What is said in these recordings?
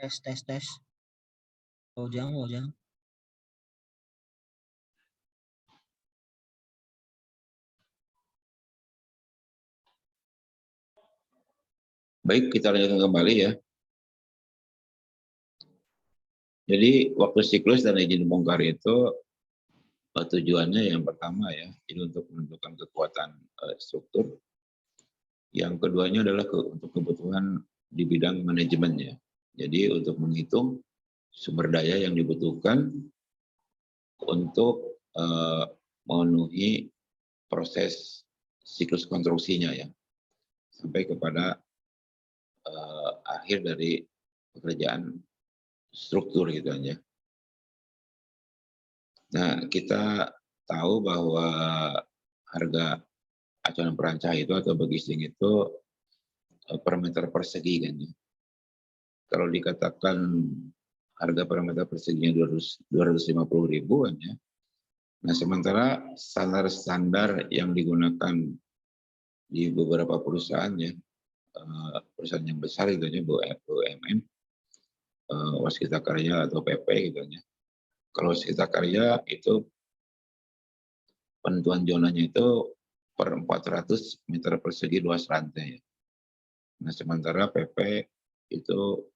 Tes, tes, tes. Wojang, wojang. Baik, kita lanjutkan kembali ya. Jadi waktu siklus dan izin bongkar itu tujuannya yang pertama ya, ini untuk menentukan kekuatan struktur. Yang keduanya adalah untuk kebutuhan di bidang manajemennya. Jadi untuk menghitung sumber daya yang dibutuhkan untuk memenuhi proses siklus konstruksinya ya, sampai kepada akhir dari pekerjaan struktur gitu aja. Nah, kita tahu bahwa harga acuan perancah itu atau begising itu per meter persegi kan ya. Kalau dikatakan harga per meter perseginya 250.000 kan ya. Nah, sementara standar yang digunakan di beberapa perusahaan ya, perusahaan yang besar gitu ya, BUMN, Waskita Karya atau PP gitu ya. Kalau Waskita Karya itu penentuan zonanya itu per 400 meter persegi luas rantai. Nah, sementara PP itu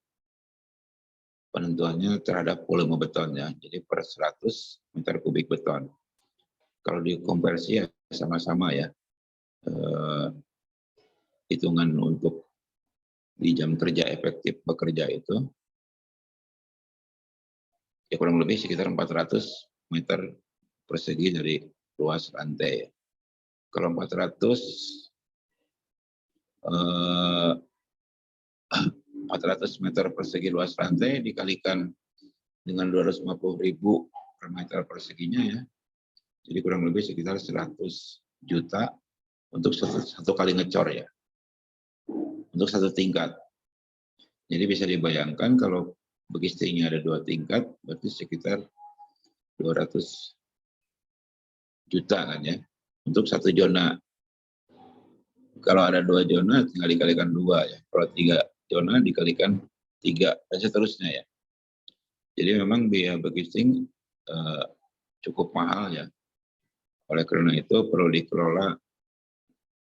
penentuannya terhadap volume beton ya, jadi per 100 meter kubik beton. Kalau dikonversi ya sama-sama ya, hitungan untuk di jam kerja efektif bekerja itu ya kurang lebih sekitar 400 meter persegi dari luas rantai. Kalau 400 meter persegi luas rantai dikalikan dengan 250.000 per meter perseginya ya, jadi kurang lebih sekitar 100 juta untuk satu kali ngecor ya, untuk satu tingkat. Jadi bisa dibayangkan kalau begistingnya ada 2 tingkat, berarti sekitar 200 juta kan ya, untuk satu zona. Kalau ada 2 zona tinggal dikalikan 2 ya, kalau 3 zona dikalikan 3, dan seterusnya ya. Jadi memang biaya begisting cukup mahal ya. Oleh karena itu perlu dikelola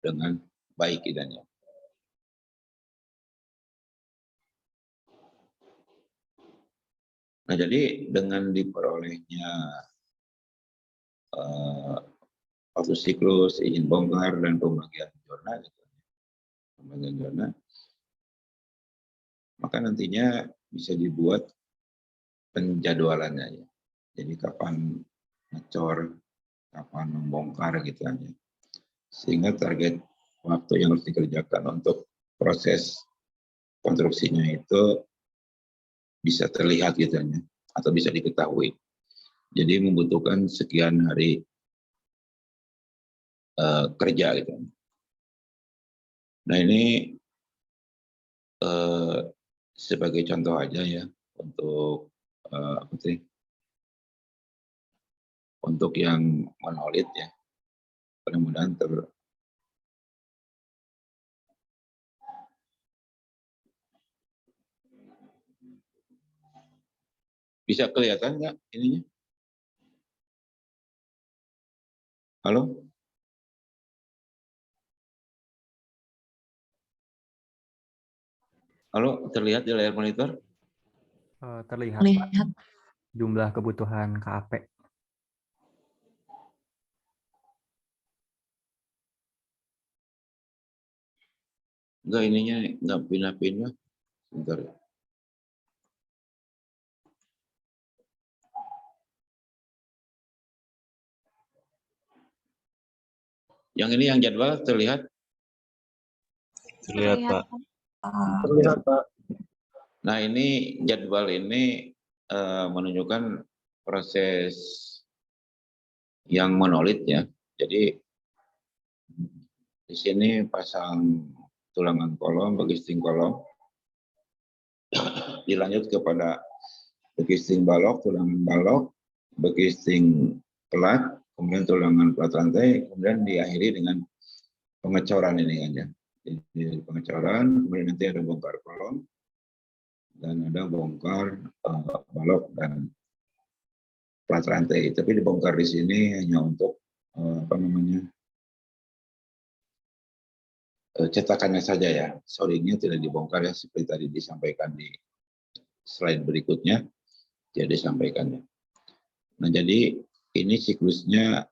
dengan baik idanya. Nah, jadi dengan diperolehnya waktu siklus, izin bongkar, dan pembagian zona, gitu, pembagian zona, maka nantinya bisa dibuat penjadwalannya ya. Jadi kapan ngecor, kapan membongkar gitu aja. Sehingga target waktu yang harus dikerjakan untuk proses konstruksinya itu bisa terlihat gitu ya, atau bisa diketahui. Jadi membutuhkan sekian hari kerja gitu. Nah, ini sebagai contoh aja ya untuk apa sih? Untuk yang monolit ya. Mudah-mudahan bisa kelihatan nggak ininya? Halo? Halo, terlihat di layar monitor? Terlihat, Pak, jumlah kebutuhan KAP. Enggak, ininya enggak pindah-pindah. Bentar ya. Yang ini yang jadwal terlihat? Terlihat, Pak. Terlihat, Pak. Nah, ini jadwal ini menunjukkan proses yang monolit ya. Jadi di sini pasang tulangan kolom, begisting kolom, dilanjut kepada begisting balok, tulangan balok, begisting pelat, kemudian tulangan pelat rantai, kemudian diakhiri dengan pengecoran ini kan ya. Jadi pengecoran, kemudian nanti ada bongkar kolom, dan ada bongkar, balok dan plat rantai. Tapi dibongkar di sini hanya untuk cetakannya saja ya. Shoringnya tidak dibongkar ya, seperti tadi disampaikan di slide berikutnya. Jadi disampaikannya. Nah, jadi ini siklusnya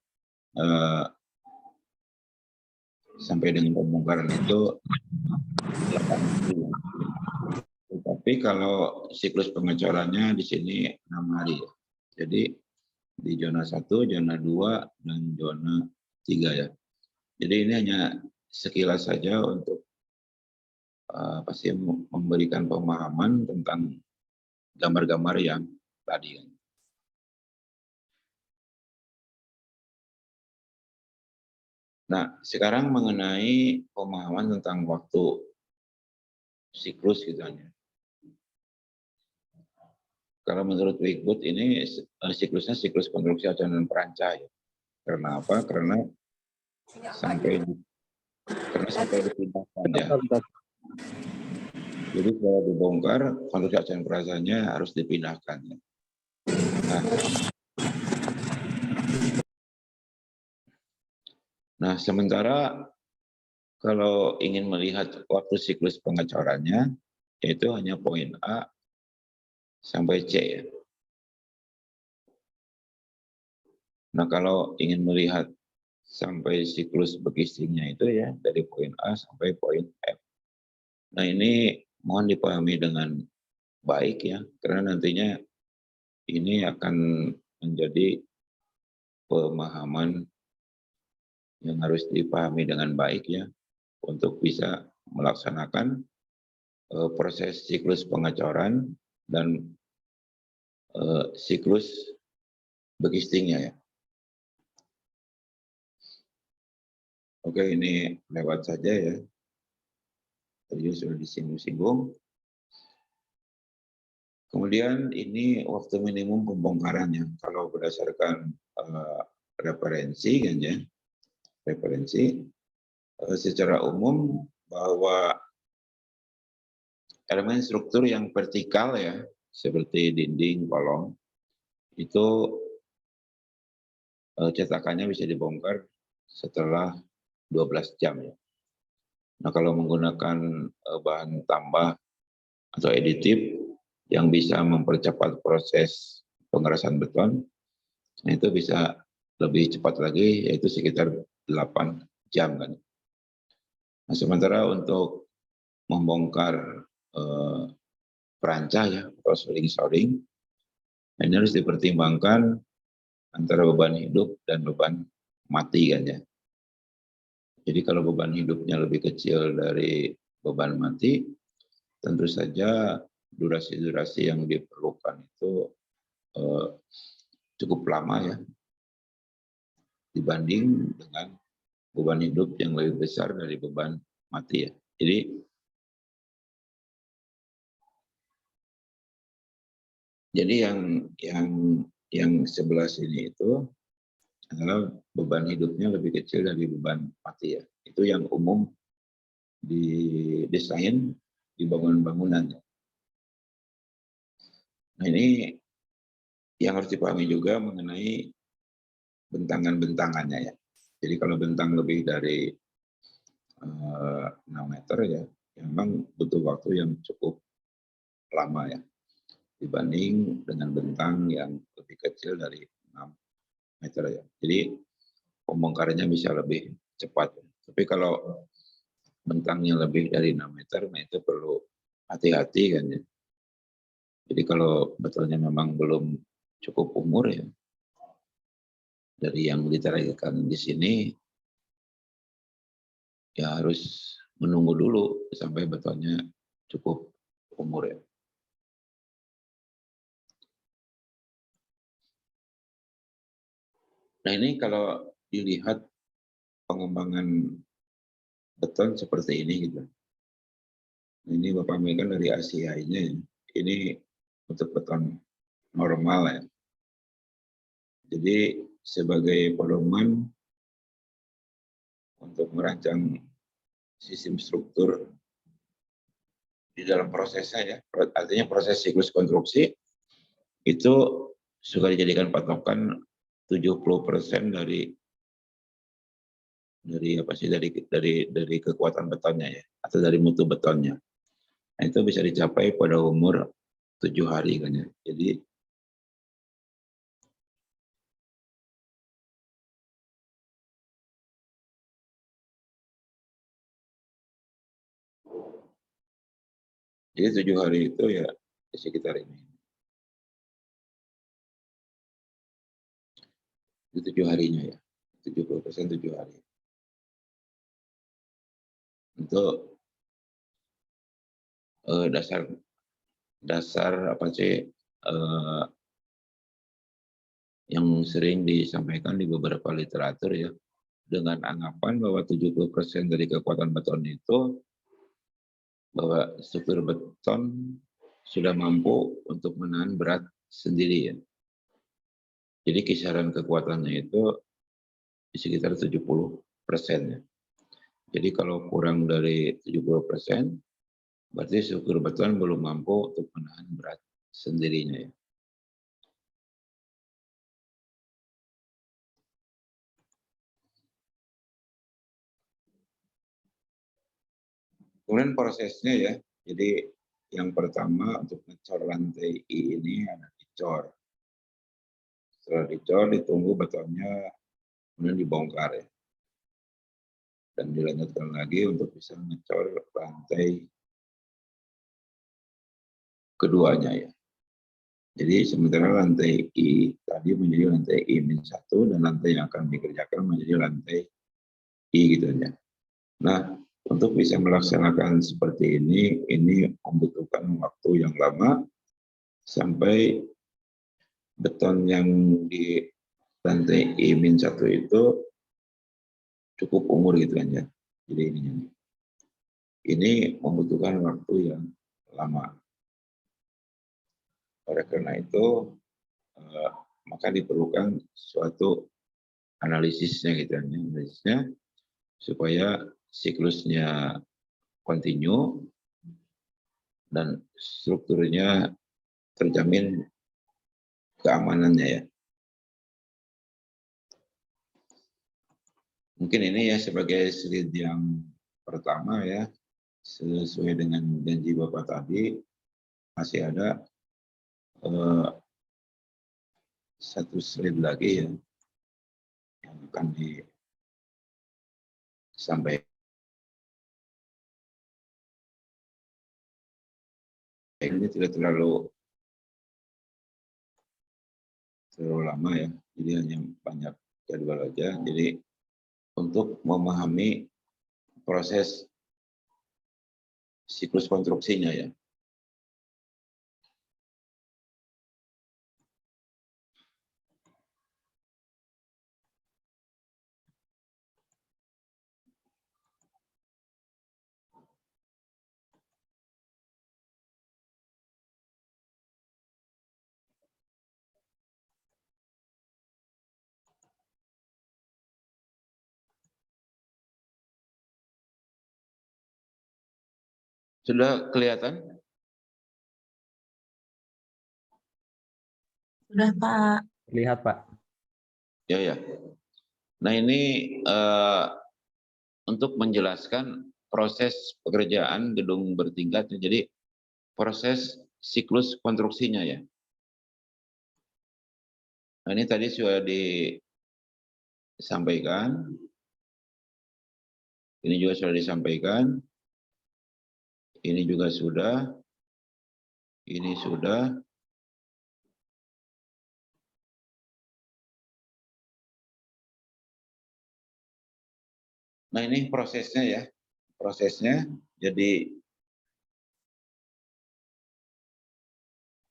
sampai dengan pembongkaran itu 8 hari. Tapi kalau siklus pengecorannya di sini 6 hari. Jadi di zona 1, zona 2, dan zona 3 ya. Jadi ini hanya sekilas saja untuk pasti memberikan pemahaman tentang gambar-gambar yang tadi. Nah, sekarang mengenai pemahaman tentang waktu siklus gitu ya. Kalau menurut Wigwood ini siklusnya siklus konstruksi acuan dan perancah ya. Karena apa? Karena sampai dipindahkan ya. Jadi kalau dibongkar, konstruksi acuan perancahnya harus dipindahkan ya. Nah, sementara kalau ingin melihat waktu siklus pengecorannya, yaitu hanya poin A sampai C ya. Nah, kalau ingin melihat sampai siklus bekistingnya itu ya, dari poin A sampai poin F. Nah, ini mohon dipahami dengan baik ya, karena nantinya ini akan menjadi pemahaman yang harus dipahami dengan baik ya, untuk bisa melaksanakan proses siklus pengecoran dan siklus bekistingnya ya. Oke, ini lewat saja ya. Tadi sudah disinggung-singgung. Kemudian ini waktu minimum pembongkarannya. Kalau berdasarkan referensi kan ya, secara umum bahwa elemen struktur yang vertikal ya, seperti dinding, kolong, itu cetakannya bisa dibongkar setelah 12 jam ya. Nah, kalau menggunakan bahan tambah atau aditif yang bisa mempercepat proses pengerasan beton, nah itu bisa lebih cepat lagi, yaitu sekitar 8 jam kan. Nah, sementara untuk membongkar perancah ya, atau shoring, ini harus dipertimbangkan antara beban hidup dan beban mati kan ya. Jadi kalau beban hidupnya lebih kecil dari beban mati, tentu saja durasi-durasi yang diperlukan itu cukup lama ya, dibanding dengan beban hidup yang lebih besar dari beban mati ya. Jadi yang sebelah sini itu adalah beban hidupnya lebih kecil dari beban mati ya. Itu yang umum didesain di bangunan-bangunan. Nah, ini yang harus dipahami juga mengenai bentangan-bentangannya ya. Jadi kalau bentang lebih dari 6 meter ya, memang butuh waktu yang cukup lama ya, dibanding dengan bentang yang lebih kecil dari 6 meter ya. Jadi pembongkarannya bisa lebih cepat. Tapi kalau bentangnya lebih dari 6 meter, nah itu perlu hati-hati kan ya. Jadi kalau betulnya memang belum cukup umur ya, dari yang diterangkan di sini, ya harus menunggu dulu sampai betulnya cukup umur ya. Nah, ini kalau dilihat pengembangan beton seperti ini gitu. Ini Bapak ambilkan dari ACI-nya ya. Ini untuk beton normal ya. Jadi sebagai pedoman untuk merancang sistem struktur di dalam prosesnya ya, artinya proses siklus konstruksi itu sudah dijadikan patokan 70% dari apa sih dari kekuatan betonnya ya, atau dari mutu betonnya. Nah, itu bisa dicapai pada umur 7 hari kan ya. Jadi 7 hari itu ya di sekitar ini. Itu 7 harinya ya. 70% 7 hari. Untuk dasar apa sih yang sering disampaikan di beberapa literatur ya, dengan anggapan bahwa 70% dari kekuatan beton itu bahwa struktur beton sudah mampu untuk menahan berat sendiri ya. Jadi kisaran kekuatannya itu di sekitar 70% ya. Jadi kalau kurang dari 70%, berarti struktur beton belum mampu untuk menahan berat sendirinya ya. Kemudian prosesnya ya, jadi yang pertama untuk ngecor lantai I ini ada dicor. Setelah dicor, ditunggu betonnya kemudian dibongkar ya. Dan dilanjutkan lagi untuk bisa ngecor lantai keduanya ya. Jadi sementara lantai I tadi menjadi lantai I-1 dan lantai yang akan dikerjakan menjadi lantai I gitu ya. Nah, untuk bisa melaksanakan seperti ini membutuhkan waktu yang lama sampai beton yang di lantai I-1 itu cukup umur gitu kan ya. Jadi ini membutuhkan waktu yang lama. Oleh karena itu, maka diperlukan suatu analisisnya gitu kan ya. Analisisnya supaya siklusnya kontinu dan strukturnya terjamin keamanannya ya. Mungkin ini ya sebagai slide yang pertama ya, sesuai dengan janji Bapak tadi, masih ada satu slide lagi ya, yang akan disampaikan. Ini tidak terlalu lama ya, jadi hanya banyak jadwal aja. Jadi untuk memahami proses siklus konstruksinya ya. Sudah kelihatan? Sudah, Pak. Lihat, Pak. Ya, ya. Nah, ini untuk menjelaskan proses pekerjaan gedung bertingkat. Jadi, proses siklus konstruksinya ya. Nah, ini tadi sudah disampaikan. Ini juga sudah disampaikan. Ini juga sudah. Ini sudah. Nah, ini prosesnya ya. Prosesnya, jadi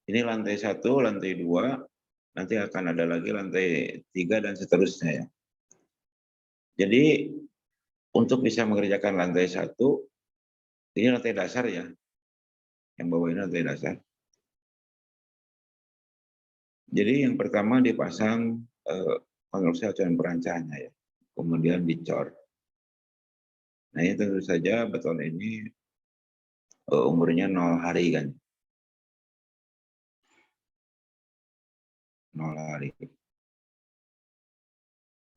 ini lantai 1, lantai 2, nanti akan ada lagi lantai 3 dan seterusnya ya. Jadi untuk bisa mengerjakan lantai 1, ini lantai dasar ya. Yang bawah ini lantai dasar. Jadi yang pertama dipasang konstruksi acuan perancahannya ya. Kemudian dicor. Nah, ini tentu saja beton ini umurnya 0 hari kan. 0 hari.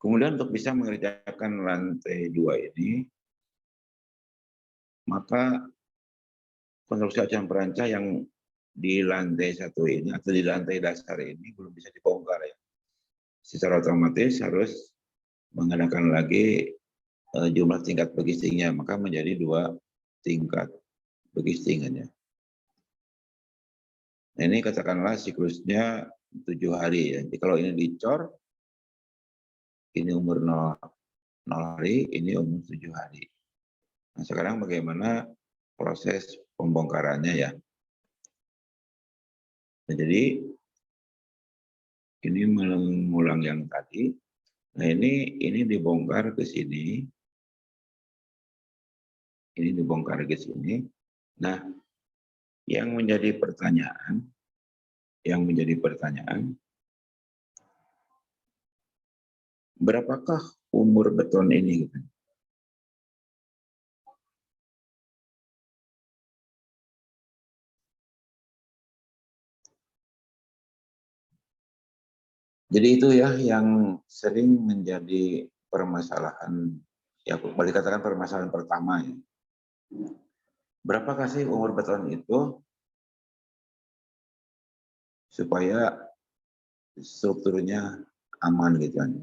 Kemudian untuk bisa mengerjakan lantai 2 ini, maka konstruksi acuan perancah yang di lantai 1 ini atau di lantai dasar ini belum bisa dibongkar ya. Secara otomatis harus mengadakan lagi jumlah tingkat begistingnya, maka menjadi 2 tingkat begistingannya. Nah, ini katakanlah siklusnya 7 hari ya. Jadi kalau ini dicor, ini umur 0 hari, ini umur 7 hari. Nah, sekarang bagaimana proses pembongkarannya ya. Nah, jadi ini mengulang yang tadi. Nah, ini dibongkar ke sini. Ini dibongkar ke sini. Nah, yang menjadi pertanyaan, berapakah umur beton ini? Jadi itu ya yang sering menjadi permasalahan, ya boleh dikatakan permasalahan pertama ya. Berapakah sih umur beton itu supaya strukturnya aman gitu kan.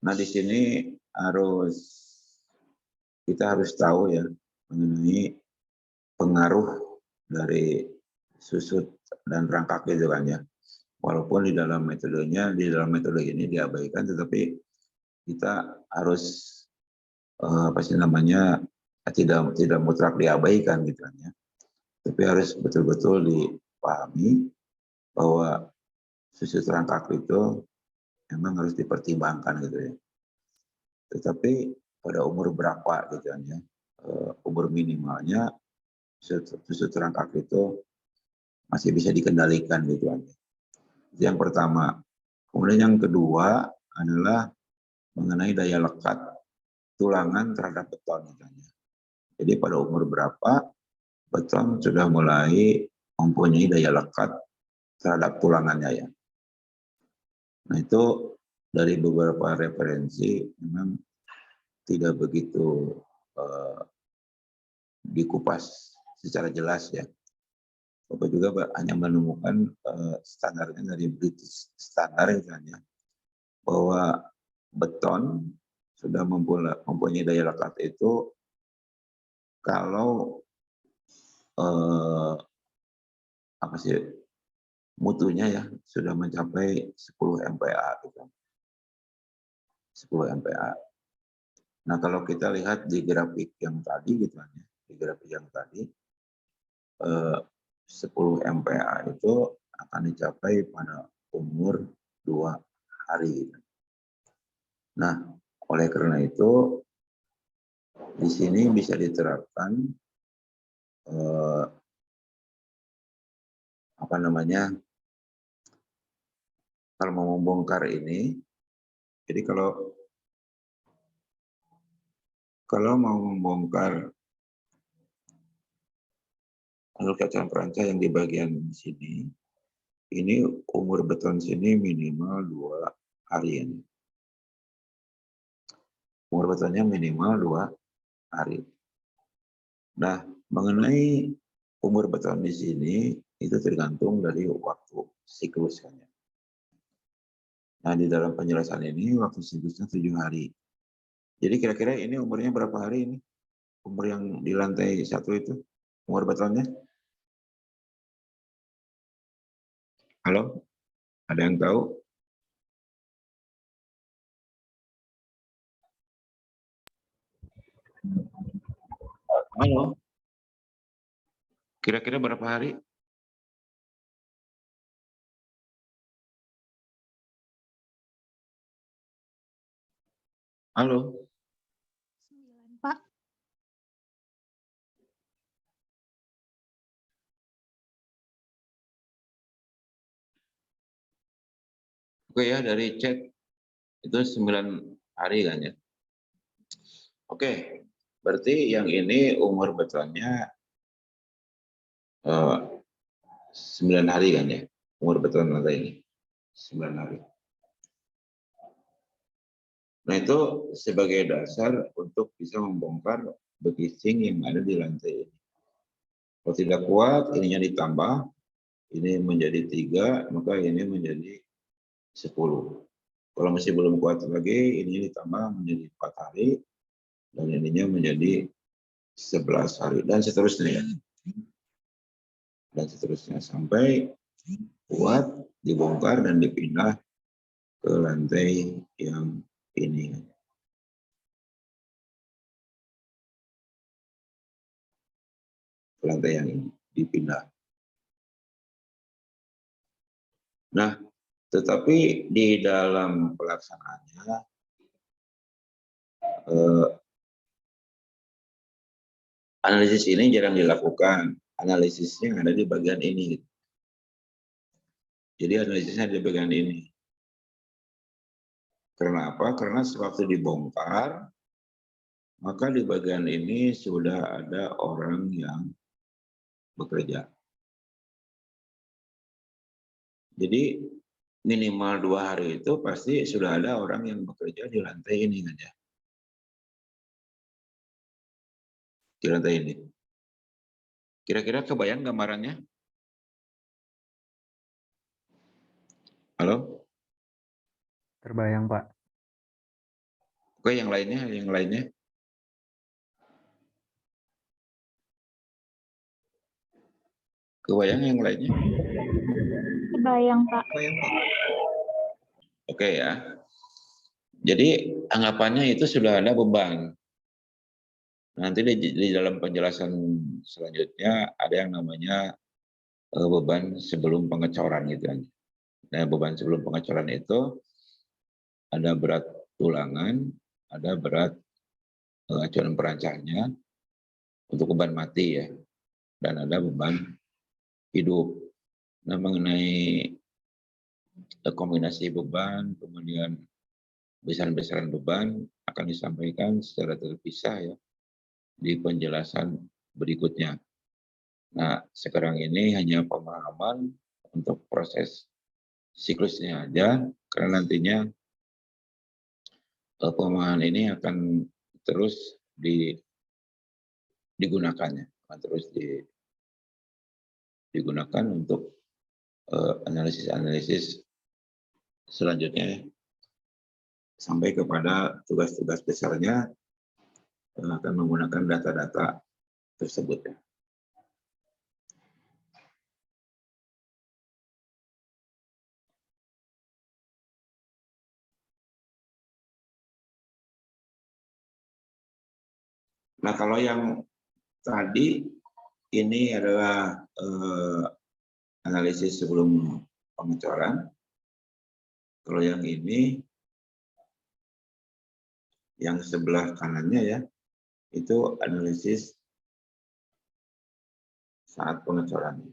Nah di sini kita harus tahu ya mengenai pengaruh dari susut dan rangkak gitu kan ya. Walaupun di dalam metode ini diabaikan, tetapi kita harus tidak mutlak diabaikan gitu kan ya. Tapi harus betul-betul dipahami bahwa susut rangkak itu memang harus dipertimbangkan gitu ya. Tetapi pada umur berapa gitu kan ya, umur minimalnya susut rangkak itu masih bisa dikendalikan gitu kan. Itu yang pertama. Kemudian yang kedua adalah mengenai daya lekat tulangan terhadap beton. Misalnya. Jadi pada umur berapa beton sudah mulai mempunyai daya lekat terhadap tulangannya ya. Nah itu dari beberapa referensi memang tidak begitu dikupas secara jelas ya. Bapak juga hanya menemukan standarnya dari British Standard misalnya, bahwa beton sudah mempunyai daya lekat itu kalau mutunya ya sudah mencapai 10 MPa gitu. 10 MPa. Nah kalau kita lihat di grafik yang tadi gitu kan ya, di grafik yang tadi 10 MPa itu akan dicapai pada umur 2 hari. Nah, oleh karena itu di sini bisa diterapkan kalau mau membongkar ini, jadi kalau mau membongkar acuan perancah yang di bagian sini, ini umur beton sini minimal 2 hari ini. Umur betonnya minimal 2 hari. Nah, mengenai umur beton di sini itu tergantung dari waktu siklusnya. Nah, di dalam penjelasan ini waktu siklusnya 7 hari. Jadi kira-kira ini umurnya berapa hari ini? Umur yang di lantai 1 itu, umur betonnya? Halo? Ada yang tahu? Halo? Kira-kira berapa hari? Halo? 9, Pak. Oke ya, dari chat itu 9 hari kan ya. Oke, berarti yang ini umur betonnya 9 hari kan ya? Umur beton lantai ini 9 hari. Nah itu sebagai dasar untuk bisa membongkar bekicing yang ada di lantai ini. Kalau tidak kuat, ininya ditambah, ini menjadi 3, maka ini menjadi 10. Kalau masih belum kuat lagi, ini ditambah menjadi 4 hari, dan ininya menjadi 11 hari, dan seterusnya ya. Dan seterusnya, sampai kuat, dibongkar, dan dipindah ke lantai yang ini. Ke lantai yang ini, dipindah. Nah, tetapi di dalam pelaksanaannya, analisis ini jarang dilakukan. Analisisnya ada di bagian ini. Jadi analisisnya di bagian ini. Karena apa? Karena sewaktu dibongkar, maka di bagian ini sudah ada orang yang bekerja. Jadi minimal 2 hari itu pasti sudah ada orang yang bekerja di lantai ini saja. Di lantai ini. Kira-kira kebayang gambarannya? Halo? Terbayang, Pak. Oke, yang lainnya, Kebayang yang lainnya? Kebayang, Pak. Oke ya. Jadi anggapannya itu sudah ada beban. Nanti di dalam penjelasan selanjutnya ada yang namanya beban sebelum pengecoran gitu kan. Nah, beban sebelum pengecoran itu ada berat tulangan, ada berat acuan perancangnya untuk beban mati ya, dan ada beban hidup. Nah, mengenai kombinasi beban, kemudian besaran-besaran beban akan disampaikan secara terpisah ya di penjelasan berikutnya. Nah, sekarang ini hanya pemahaman untuk proses siklusnya aja, karena nantinya pemahaman ini akan terus digunakannya, akan terus digunakan untuk analisis-analisis selanjutnya sampai kepada tugas-tugas besarnya yang akan menggunakan data-data tersebut ya. Nah, kalau yang tadi ini adalah analisis sebelum pengecoran. Kalau yang ini, yang sebelah kanannya ya, itu analisis saat pengecoran.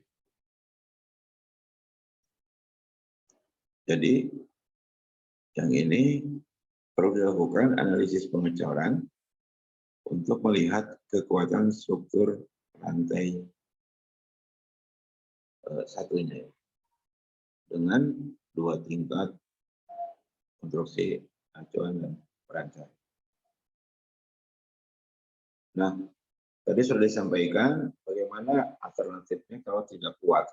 Jadi, yang ini perlu dilakukan analisis pengecoran untuk melihat kekuatan struktur lantai satunya dengan 2 tingkat konstruksi acuan dan perancang. Nah, tadi sudah disampaikan bagaimana alternatifnya kalau tidak kuat.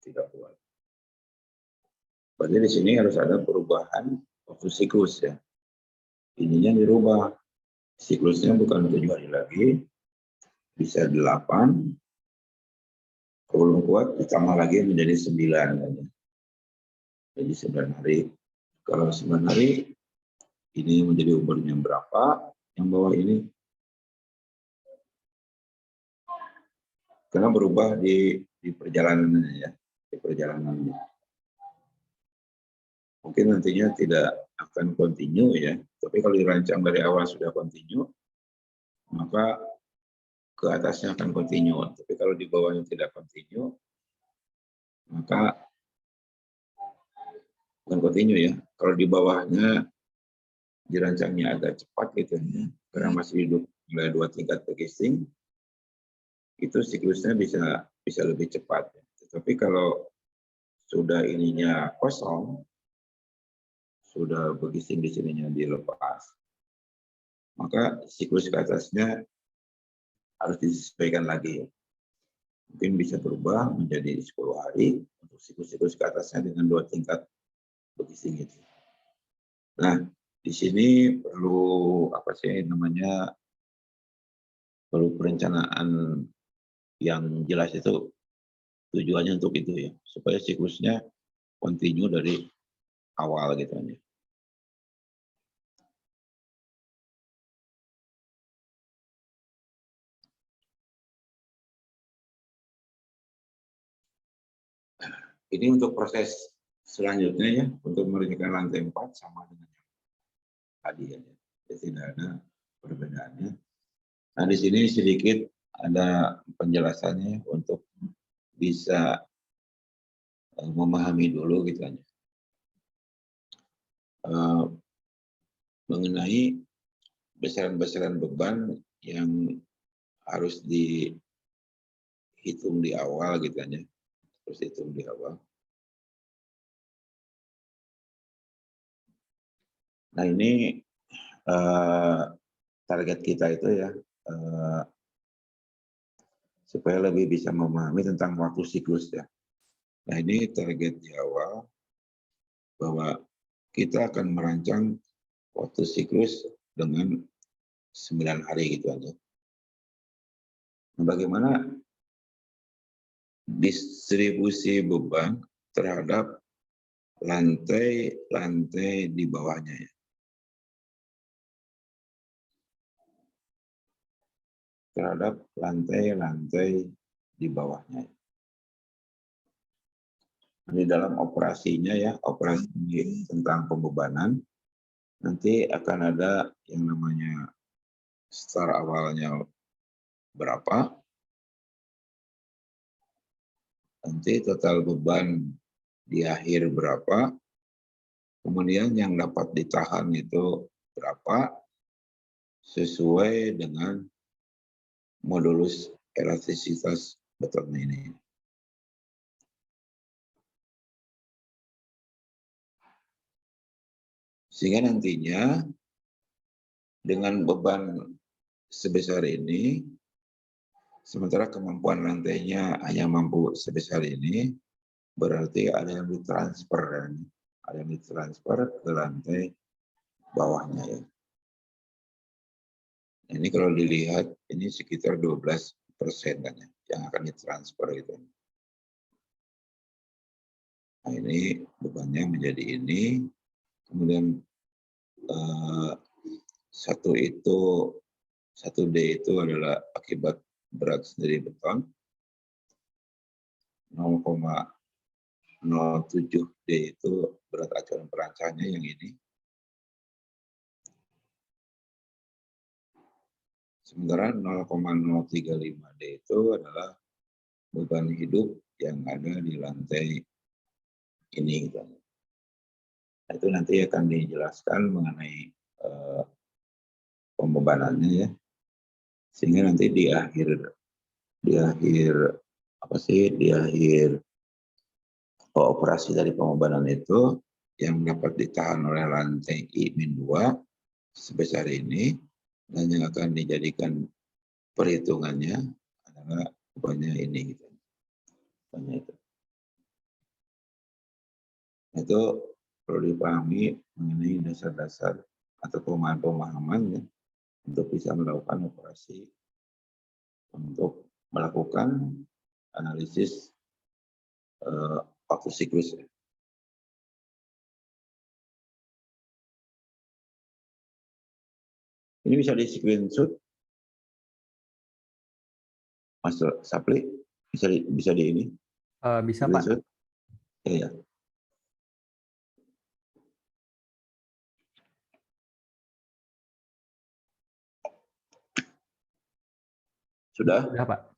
Tidak kuat. Berarti di sini harus ada perubahan waktu siklus ya. Ininya dirubah. Siklusnya bukan 7 hari lagi, bisa 8. Kalau belum kuat, ditambah lagi menjadi 9. Jadi 9 hari. Kalau 9 hari, ini menjadi umurnya berapa, yang bawah ini. Karena berubah di perjalanannya ya, di perjalanannya. Mungkin nantinya tidak akan kontinu ya, tapi kalau dirancang dari awal sudah kontinu, maka ke atasnya akan kontinu. Tapi kalau di bawahnya tidak kontinu, maka bukan kontinu ya. Kalau di bawahnya dirancangnya agak cepat gitu ya, karena masih hidup mulai 2 tingkat bergising, itu siklusnya bisa lebih cepat. Tetapi kalau sudah ininya kosong, sudah bergising di sininya dilepas, maka siklus ke atasnya harus disesuaikan lagi. Mungkin bisa berubah menjadi 10 hari untuk siklus-siklus ke atasnya dengan 2 tingkat bergising itu. Nah, di sini perlu apa sih namanya, perlu perencanaan yang jelas itu, tujuannya untuk itu ya, supaya siklusnya continue dari awal gitu ya. Ini untuk proses selanjutnya ya, untuk merencanakan lantai 4 sama dengan yang tadi ya, jadi tidak ada perbedaannya. Nah, di sini sedikit ada penjelasannya untuk bisa memahami dulu gitu aja. Mengenai besaran-besaran beban yang harus dihitung di awal gitu aja. Harus dihitung di awal. Nah, ini target kita itu ya, supaya lebih bisa memahami tentang waktu siklus ya. Nah, ini target di awal bahwa kita akan merancang waktu siklus dengan 9 hari gitu aja. Nah, bagaimana distribusi beban terhadap lantai-lantai di bawahnya ya. Terhadap lantai-lantai di bawahnya. Di dalam operasinya ya, operasi tentang pembebanan, nanti akan ada yang namanya start awalnya berapa, nanti total beban di akhir berapa, kemudian yang dapat ditahan itu berapa, sesuai dengan modulus elastisitas beton ini. Sehingga nantinya dengan beban sebesar ini, sementara kemampuan lantainya hanya mampu sebesar ini, berarti ada yang ditransfer kan? Ada yang ditransfer ke lantai bawahnya ya. Ini kalau dilihat ini sekitar 12% kan ya, yang akan ditransfer gitu. Nah, ini bebannya menjadi ini, kemudian satu D itu adalah akibat berat sendiri beton, 0,07 D itu berat acuan perancangnya yang ini. Sementara 0,035 D itu adalah beban hidup yang ada di lantai ini. Gitu. Nah, itu nanti akan dijelaskan mengenai pembebanannya ya. Sehingga nanti di akhir operasi dari pembebanan itu yang dapat ditahan oleh lantai I-2 sebesar ini, dan yang akan dijadikan perhitungannya adalah bebannya ini gitu. Itu perlu dipahami mengenai dasar-dasar atau pemahaman ya, untuk bisa melakukan operasi untuk melakukan analisis waktu siklus. Ini bisa di screenshot, Mas Sapli, bisa di ini. Bisa Pak. Ya. Sudah? Sudah Pak.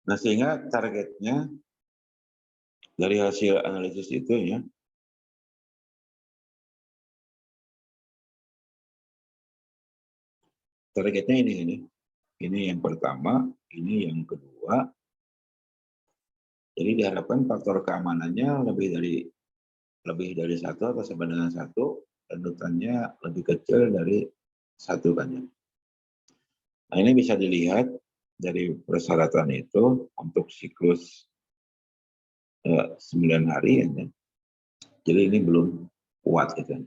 Nah, sehingga targetnya dari hasil analisis itu ya, targetnya ini yang pertama, ini yang kedua. Jadi diharapkan faktor keamanannya lebih dari satu atau sama dengan satu, renutannya lebih kecil dari satu kan ya. Nah, ini bisa dilihat dari persyaratan itu untuk siklus 9 hari ya. Jadi ini belum kuat gitu ya.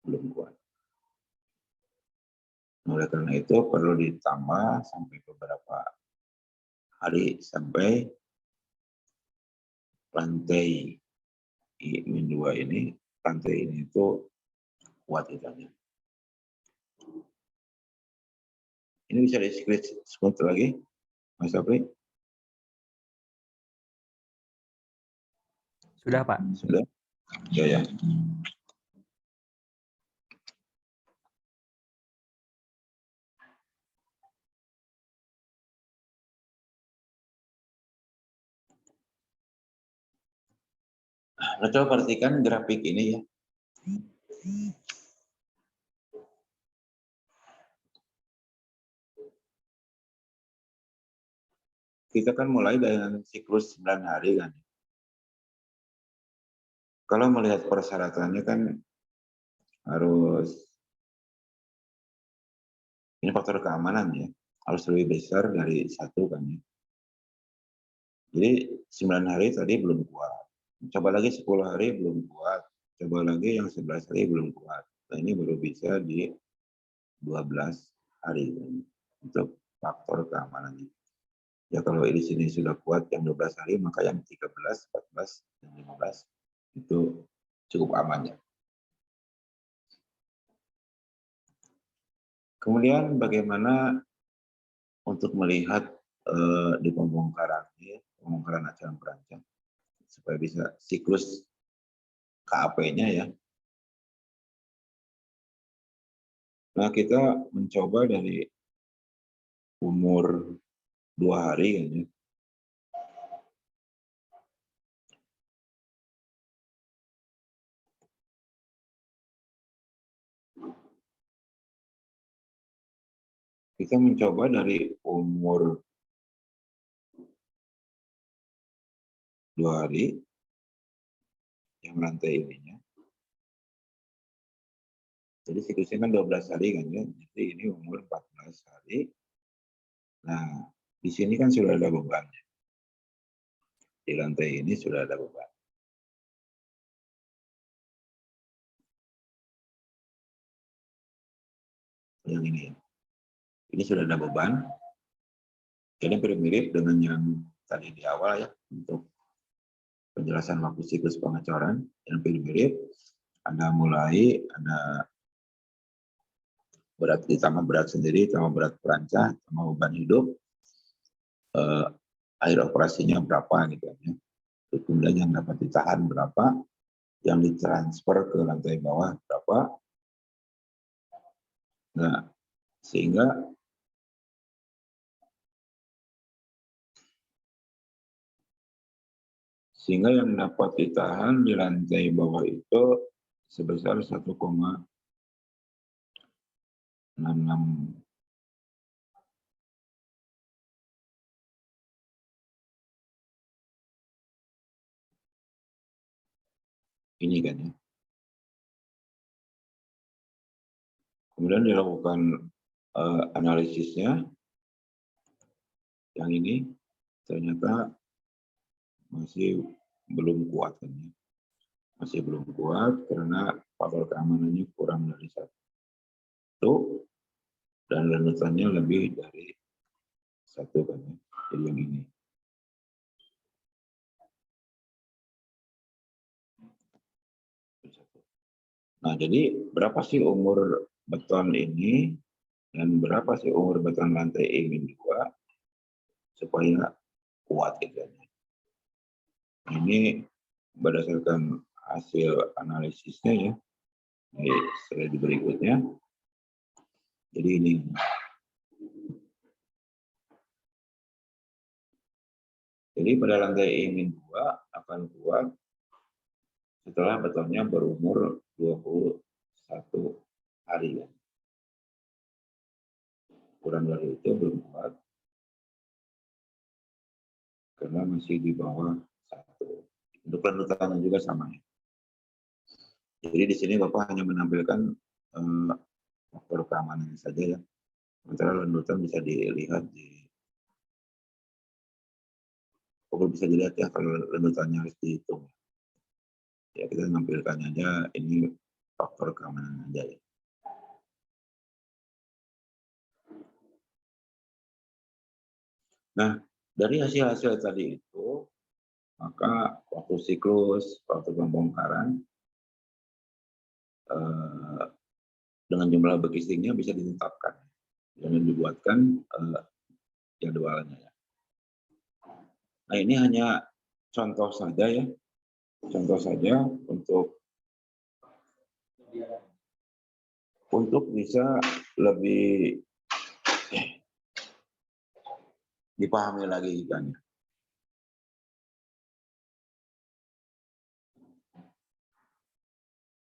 Belum kuat. Oleh karena itu perlu ditambah sampai beberapa hari sampai rantai I-2 ini, rantai ini itu kuat gitu ya. Ini bisa di-screen sebentar lagi, Mas Apri? Sudah, Pak. Sudah? Ya. Nah, coba perhatikan grafik ini ya. Kita kan mulai dengan siklus 9 hari kan. Kalau melihat persyaratannya kan harus, ini faktor keamanan ya, harus lebih besar dari satu kan ya. Jadi 9 hari tadi belum kuat. Coba lagi 10 hari belum kuat. Coba lagi yang 11 hari belum kuat. Nah, ini baru bisa di 12 hari kan, untuk faktor keamanannya. Ya kalau di sini sudah kuat yang 12 hari, maka yang 13, 14, dan 15 itu cukup aman ya. Kemudian bagaimana untuk melihat di pembongkaran acuan perancang supaya bisa siklus KAP-nya ya. Nah, kita mencoba dari umur 2 hari kan ya. Kita mencoba dari umur 2 hari yang rantai ininya. Jadi siklusnya kan 12 hari kan ya. Jadi ini umur 14 hari. Nah, di sini kan sudah ada beban. Di lantai ini sudah ada beban. Yang ini. Ini sudah ada beban. Jadi mirip dengan yang tadi di awal ya, untuk penjelasan waktu siklus pengecoran, yang mirip. Ada mulai, ada berat ditambah berat sendiri, tambah berat perancang, tambah beban hidup, air operasinya berapa gitu ya. Kemudian yang dapat ditahan berapa, yang ditransfer ke lantai bawah berapa. Nah, sehingga yang dapat ditahan di lantai bawah itu sebesar 1,66 ini kan ya. Kemudian dilakukan analisisnya, yang ini ternyata masih belum kuat kan ya. Masih belum kuat karena faktor keamanannya kurang dari 1 dan renutannya lebih dari 1 kan ya. Jadi yang ini. Nah, jadi berapa sih umur beton ini dan berapa sih umur beton lantai ini 2 supaya kuat gitu ya. Ini berdasarkan hasil analisisnya ya. Di slide berikutnya. Jadi ini Jadi pada lantai E-2 akan kuat setelah betonnya berumur 21 hari. Ya. Kurang dari itu belum kuat karena masih di bawah 1. Untuk lanjutannya juga sama. Ya. Jadi di sini Bapak hanya menampilkan faktor keamanan saja ya. Sementara lanjutan bisa dilihat bisa dilihat ya kalau lanjutannya harus dihitung. Ya kita menampilkan aja ini faktor keamanan aja ya. Nah, dari hasil-hasil tadi itu, maka waktu siklus, waktu pembongkaran, dengan jumlah bekistingnya bisa ditetapkan dan dibuatkan jadwalnya. Nah ini hanya contoh saja ya, contoh saja untuk bisa lebih dipahami lagi kan.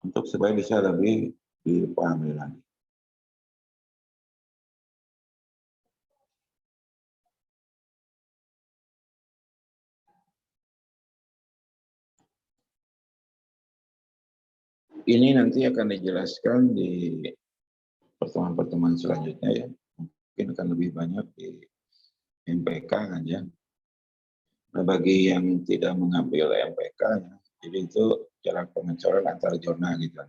Untuk supaya bisa lebih dipahami lagi. Ini nanti akan dijelaskan di pertemuan-pertemuan selanjutnya ya. Mungkin akan lebih banyak di MPK kan ya. Nah bagi yang tidak mengambil MPK ya, jadi itu cara pengecoran antar zona gitu.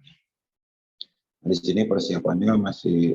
Di sini persiapannya masih